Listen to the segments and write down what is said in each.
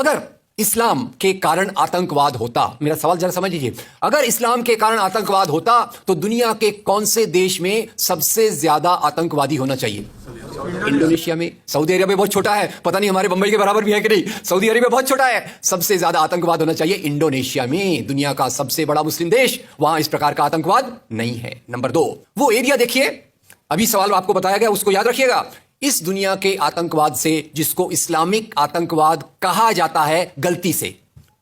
अगर इस्लाम के कारण आतंकवाद होता, मेरा सवाल जरा समझ लीजिए, अगर इस्लाम के कारण आतंकवाद होता तो दुनिया के कौन से देश में सबसे ज्यादा आतंकवादी होना चाहिए? इंडोनेशिया में। सऊदी अरेबिया बहुत छोटा है, पता नहीं हमारे बंबई के बराबर भी है कि नहीं। सऊदी अरेबिया बहुत छोटा है, सबसे ज्यादा आतंकवाद होना चाहिए इंडोनेशिया में, दुनिया का सबसे बड़ा मुस्लिम देश, वहां इस प्रकार का आतंकवाद नहीं है। नंबर 2, वो एरिया देखिए, अभी सवाल आपको बताया गया, उसको याद रखिएगा। इस दुनिया के आतंकवाद से, जिसको इस्लामिक आतंकवाद कहा जाता है गलती से,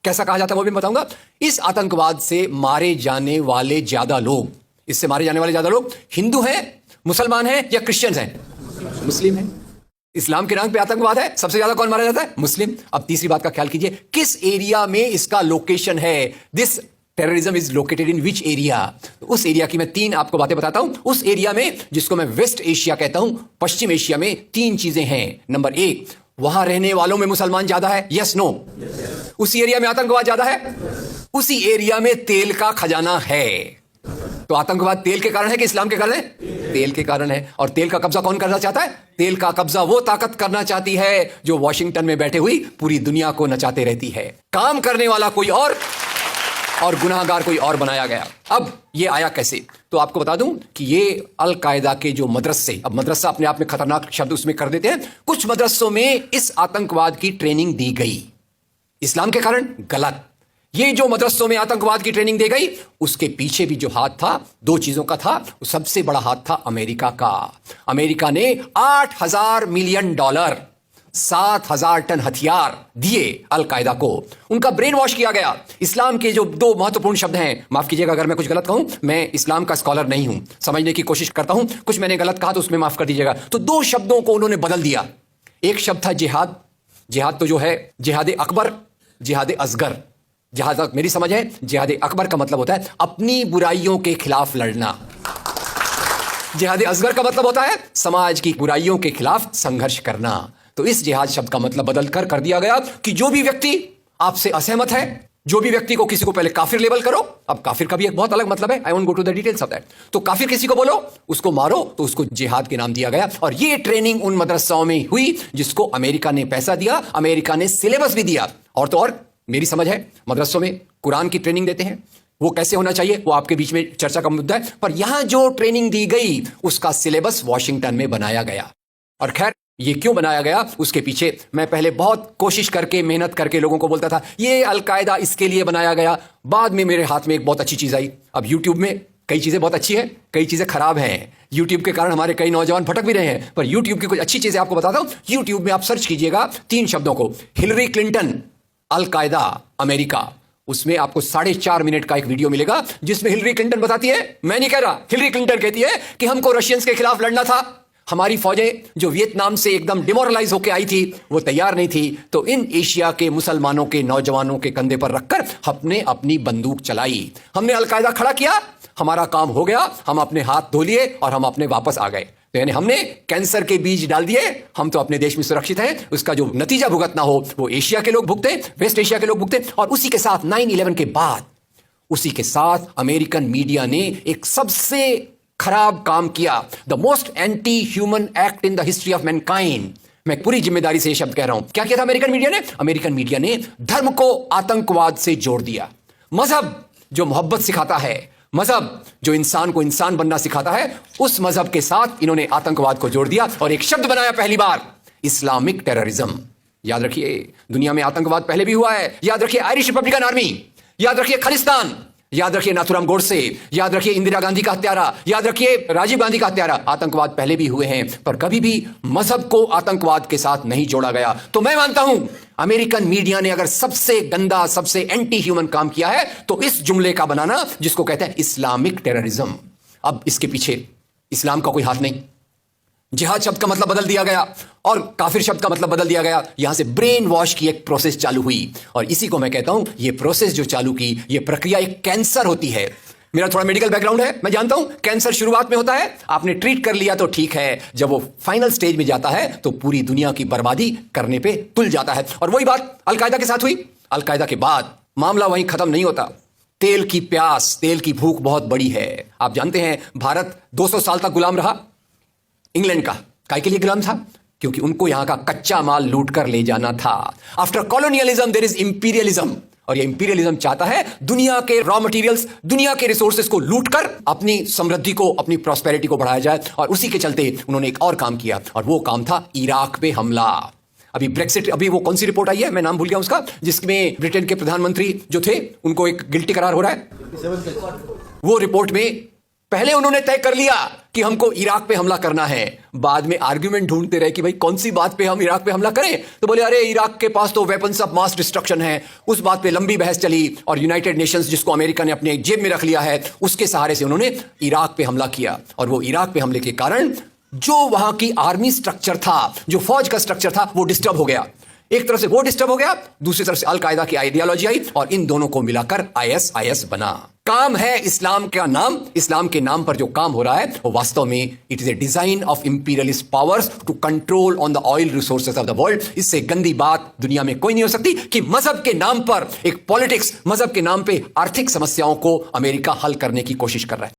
कैसा कहा जाता है वो भी बताऊंगा, इस आतंकवाद से मारे जाने वाले ज्यादा लोग, इससे मारे जाने वाले ज्यादा लोग हिंदू हैं, मुसलमान हैं या क्रिश्चियंस हैं? मुस्लिम हैं। इस्लाम के नाम पे आतंकवाद है, सबसे ज्यादा कौन मारा जाता है? मुस्लिम। अब तीसरी बात का ख्याल कीजिए, किस एरिया में इसका लोकेशन है? This terrorism is located in which area? उस एरिया की मैं 3 आपको बातें बताता हूं। उस एरिया में, जिसको मैं वेस्ट एशिया कहता हूं, पश्चिम एशिया में 3 चीजें हैं। नंबर 1, वहां रहने वालों में मुसलमान ज्यादा है, यस नो? उसी एरिया में आतंकवाद ज्यादा है, उसी एरिया में तेल का खजाना है। तो आतंकवाद तेल के कारण है कि इस्लाम के कारण है? तेल के कारण है। और तेल का कब्जा कौन करना चाहता है? तेल का कब्जा वो ताकत करना चाहती है जो वॉशिंगटन में बैठे हुई पूरी दुनिया को नचाते रहती है। काम करने वाला कोई और गुनाहगार कोई और बनाया गया। अब ये आया कैसे? तो आपको बता दूं कि ये अल कायदा के जो मदरसे, अब मदरसा अपने आप में खतरनाक शब्द उसमें कर देते हैं, कुछ मदरसों में इस आतंकवाद की ट्रेनिंग दी गई। इस्लाम के कारण गलत। ये जो मदरसों में आतंकवाद की ट्रेनिंग दी गई, उसके पीछे भी जो हाथ था, 2 चीजों का था। सबसे बड़ा हाथ था अमेरिका का। अमेरिका ने $8,000 मिलियन, 7,000 टन हथियार दिए अल कायदा को। उनका ब्रेन वॉश किया गया। इस्लाम के जो 2 महत्वपूर्ण शब्द हैं, माफ कीजिएगा अगर मैं कुछ गलत कहूं, मैं इस्लाम का स्कॉलर नहीं हूं, समझने की कोशिश करता हूं, कुछ मैंने गलत कहा तो उसमें माफ कर दीजिएगा। तो 2 शब्दों को उन्होंने बदल दिया। एक शब्द था जिहाद। जिहाद तो जो है जिहाद अकबर, जिहाद असगर। जहां तक मेरी समझ है, जिहाद अकबर का मतलब होता है अपनी बुराइयों के खिलाफ लड़ना। जिहाद असगर का मतलब होता है समाज की बुराइयों के खिलाफ संघर्ष करना। तो इस जिहाद शब्द का मतलब बदलकर कर दिया गया कि जो भी व्यक्ति आपसे असहमत है, जो भी व्यक्ति को, किसी को पहले काफिर लेबल करो। अब काफिर का भी एक बहुत अलग मतलब है, I won't go to the details of that. तो काफिर किसी को बोलो, उसको मारो, तो उसको जिहाद के नाम दिया गया। और ये ट्रेनिंग उन मदरसाओं में हुई जिसको अमेरिका ने पैसा दिया, अमेरिका ने सिलेबस भी दिया। और तो और मेरी समझ है, मदरसों में कुरान की ट्रेनिंग देते हैं। वो कैसे होना चाहिए वो आपके बीच में चर्चा का मुद्दा है, पर यहां जो ट्रेनिंग दी गई उसका सिलेबस वॉशिंगटन में बनाया गया। और खैर, ये क्यों बनाया गया उसके पीछे मैं पहले बहुत कोशिश करके, मेहनत करके लोगों को बोलता था ये अल कायदा इसके लिए बनाया गया। बाद में मेरे हाथ में एक बहुत अच्छी चीज आई। अब यूट्यूब में कई चीजें बहुत अच्छी हैं, कई चीजें खराब हैं। यूट्यूब के कारण हमारे कई नौजवान भटक भी रहे हैं, पर यूट्यूब की कुछ अच्छी चीजें आपको बताता हूं। यूट्यूब में आप सर्च कीजिएगा 3 शब्दों को, हिलरी क्लिंटन अल कायदा अमेरिका। उसमें आपको 4.5 मिनट का एक वीडियो मिलेगा जिसमें हिलरी क्लिंटन बताती है, मैं नहीं कह रहा, हिलरी क्लिंटन कहती है कि हमको रशियंस के खिलाफ लड़ना था, हमारी फौजें जो वियतनाम से एकदम डिमोरलाइज होकर आई थी वो तैयार नहीं थी, तो इन एशिया के मुसलमानों के नौजवानों के कंधे पर रखकर हमने अपनी बंदूक चलाई, हमने अल कायदा खड़ा किया, हमारा काम हो गया, हम अपने हाथ धो लिए और हम अपने वापस आ गए। तो यानी हमने कैंसर के बीज डाल दिए, हम तो अपने देश में सुरक्षित हैं, उसका जो नतीजा भुगतना हो वो एशिया के लोग भुगते, वेस्ट एशिया के लोग भुगते। और उसी के साथ 9/11 के बाद, उसी के साथ अमेरिकन मीडिया ने एक सबसे खराब काम किया, the most anti human act in the history of Mankind. मैं पूरी जिम्मेदारी से यह शब्द कह रहा हूं। क्या किया था अमेरिकन मीडिया ने? अमेरिकन मीडिया ने धर्म को आतंकवाद से जोड़ दिया। मजहब जो मोहब्बत सिखाता है, मजहब जो इंसान को इंसान बनना सिखाता है, उस मजहब के साथ इन्होंने आतंकवाद को जोड़ दिया और एक शब्द बनाया पहली बार, इस्लामिक टेररिज्म। याद रखिए, दुनिया में आतंकवाद पहले भी हुआ है। याद रखिए आयरिश रिपब्लिकन आर्मी, याद रखिए खालिस्तान, याद रखिए नाथुराम गोडसे, याद रखिए इंदिरा गांधी का हत्यारा, याद रखिए राजीव गांधी का हत्यारा। आतंकवाद पहले भी हुए हैं, पर कभी भी मजहब को आतंकवाद के साथ नहीं जोड़ा गया। तो मैं मानता हूं अमेरिकन मीडिया ने अगर सबसे गंदा, सबसे एंटी ह्यूमन काम किया है तो इस जुमले का बनाना जिसको कहते हैं इस्लामिक टेररिज्म। अब इसके पीछे इस्लाम का कोई हाथ नहीं। जिहाद शब्द का मतलब बदल दिया गया और काफिर शब्द का मतलब बदल दिया गया। यहां से ब्रेन वॉश की एक प्रोसेस चालू हुई और इसी को मैं कहता हूं, ये प्रोसेस जो चालू की, ये प्रक्रिया एक कैंसर होती है। मेरा थोड़ा मेडिकल बैकग्राउंड है, मैं जानता हूं कैंसर शुरुआत में होता है, आपने ट्रीट कर लिया तो ठीक है, जब वो फाइनल स्टेज में जाता है तो पूरी दुनिया की बर्बादी करने पे तुल जाता है। और वही बात अल कायदा के साथ हुई। अल कायदा के बाद मामला वहीं खत्म नहीं होता। तेल की प्यास, तेल की भूख बहुत बड़ी है। आप जानते हैं भारत 200 साल तक गुलाम रहा इंग्लैंड का। काय के लिए गुलाम था? क्योंकि उनको यहां का कच्चा माल लूट कर ले जाना था। After colonialism there is imperialism, और ये इंपीरियलिज्म चाहता है दुनिया के रॉ मटेरियल्स, दुनिया के रिसोर्सेज को लूटकर अपनी समृद्धि को, अपनी प्रॉस्पेरिटी को बढ़ाया जाए। और उसी के चलते उन्होंने एक और काम किया, और वो काम था इराक पे हमला। अभी ब्रेक्सिट, अभी वो कौन सी रिपोर्ट आई है, मैं नाम भूल गया उसका, जिसमें ब्रिटेन के प्रधानमंत्री जो थे उनको एक गिल्टी करार हो रहा है। वो रिपोर्ट में पहले उन्होंने तय कर लिया कि हमको इराक पे हमला करना है, बाद में आर्गुमेंट ढूंढते रहे कि भाई कौन सी बात पे हम इराक पे हमला करें। तो बोले अरे इराक के पास तो वेपन्स ऑफ मास डिस्ट्रक्शन है। उस बात पे लंबी बहस चली, और यूनाइटेड नेशंस, जिसको अमेरिका ने अपने जेब में रख लिया है, उसके सहारे से उन्होंने इराक पे हमला किया। और वो इराक पे हमले के कारण जो वहां की आर्मी स्ट्रक्चर था, जो फौज का स्ट्रक्चर था, वो डिस्टर्ब हो गया। एक तरफ से वो डिस्टर्ब हो गया, दूसरी तरफ से अल कायदा की आइडियोलॉजी आई, और इन दोनों को मिलाकर ISIS बना। काम है इस्लाम का नाम, इस्लाम के नाम पर जो काम हो रहा है वो वास्तव में it is a design of imperialist powers to control on the oil resources of the world. इससे गंदी बात दुनिया में कोई नहीं हो सकती कि मजहब के नाम पर एक पॉलिटिक्स, मजहब के नाम पे आर्थिक समस्याओं को अमेरिका हल करने की कोशिश कर रहा है।